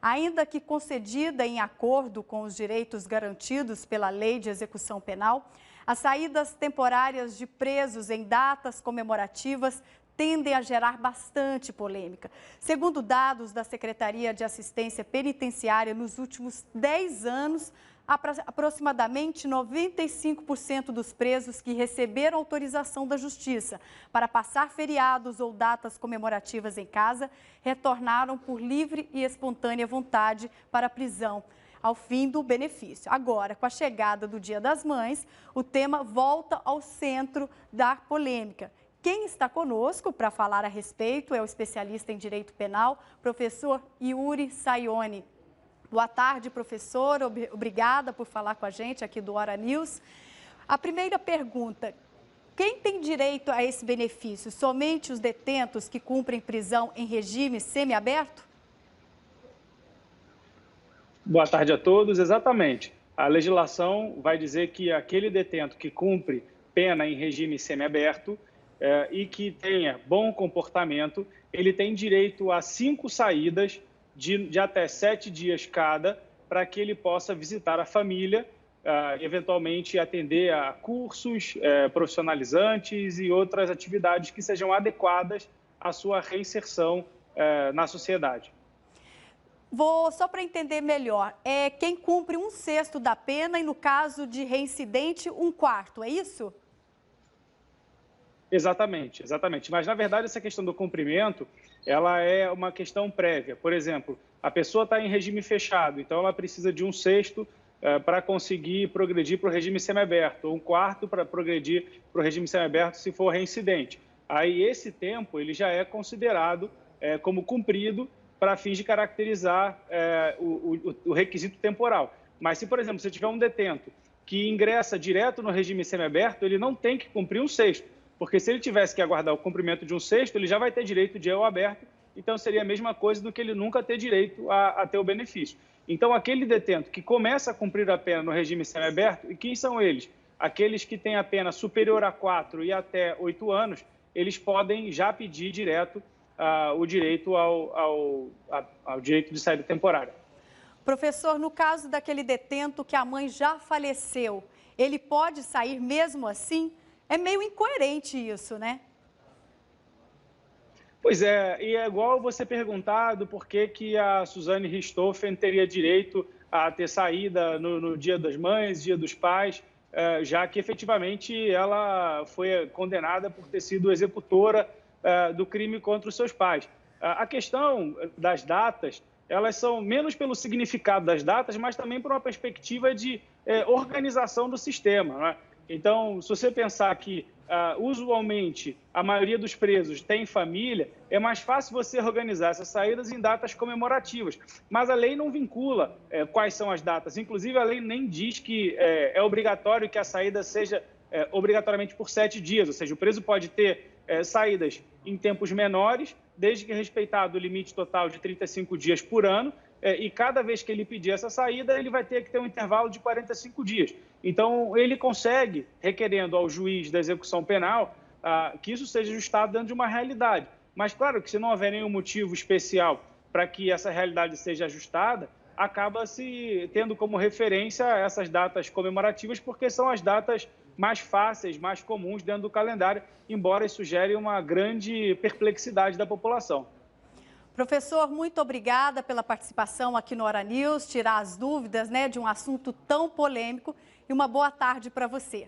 Ainda que concedida em acordo com os direitos garantidos pela Lei de Execução Penal, as saídas temporárias de presos em datas comemorativas tendem a gerar bastante polêmica. Segundo dados da Secretaria de Assistência Penitenciária, nos últimos 10 anos, aproximadamente 95% dos presos que receberam autorização da Justiça para passar feriados ou datas comemorativas em casa retornaram por livre e espontânea vontade para a prisão ao fim do benefício. Agora, com a chegada do Dia das Mães, o tema volta ao centro da polêmica. Quem está conosco para falar a respeito é o especialista em Direito Penal, professor Yuri Sayone. Boa tarde, professor. Obrigada por falar com a gente aqui do Hora News. A primeira pergunta, quem tem direito a esse benefício? Somente os detentos que cumprem prisão em regime semiaberto? Boa tarde a todos. Exatamente. A legislação vai dizer que aquele detento que cumpre pena em regime semiaberto e que tenha bom comportamento, ele tem direito a 5 saídas de até 7 dias cada, para que ele possa visitar a família, eventualmente atender a cursos profissionalizantes e outras atividades que sejam adequadas à sua reinserção na sociedade. Só para entender melhor, quem cumpre 1/6 da pena e, no caso de reincidente, 1/4, é isso? Exatamente, exatamente. Mas, na verdade, essa questão do cumprimento, ela é uma questão prévia. Por exemplo, a pessoa está em regime fechado, então ela precisa de 1/6 para conseguir progredir para o regime semiaberto, ou 1/4 para progredir para o regime semiaberto se for reincidente. Aí, esse tempo, ele já é considerado como cumprido para fins de caracterizar o requisito temporal. Mas se, por exemplo, você tiver um detento que ingressa direto no regime semiaberto, ele não tem que cumprir 1/6. Porque se ele tivesse que aguardar o cumprimento de 1/6, ele já vai ter direito de EO aberto, então seria a mesma coisa do que ele nunca ter direito a ter o benefício. Então, aquele detento que começa a cumprir a pena no regime semiaberto, e quem são eles? Aqueles que têm a pena superior a 4 e até 8 anos, eles podem já pedir direto o direito ao direito de saída temporária. Professor, no caso daquele detento que a mãe já faleceu, ele pode sair mesmo assim? É meio incoerente isso, né? Pois é, e é igual você perguntar do porquê que a Suzane Richthofen teria direito a ter saída no Dia das Mães, Dia dos Pais, já que efetivamente ela foi condenada por ter sido executora do crime contra os seus pais. A questão das datas, elas são menos pelo significado das datas, mas também por uma perspectiva de organização do sistema, não é? Então, se você pensar que usualmente a maioria dos presos tem família, é mais fácil você organizar essas saídas em datas comemorativas. Mas a lei não vincula quais são as datas. Inclusive, a lei nem diz que é obrigatório que a saída seja obrigatoriamente por 7 dias. Ou seja, o preso pode ter saídas em tempos menores, desde que respeitado o limite total de 35 dias por ano, e cada vez que ele pedir essa saída, ele vai ter que ter um intervalo de 45 dias. Então, ele consegue, requerendo ao juiz da execução penal, que isso seja ajustado dentro de uma realidade. Mas, claro, que se não houver nenhum motivo especial para que essa realidade seja ajustada, acaba-se tendo como referência essas datas comemorativas, porque são as datas mais fáceis, mais comuns dentro do calendário, embora isso gere uma grande perplexidade da população. Professor, muito obrigada pela participação aqui no Hora News, tirar as dúvidas, né, de um assunto tão polêmico, e uma boa tarde para você.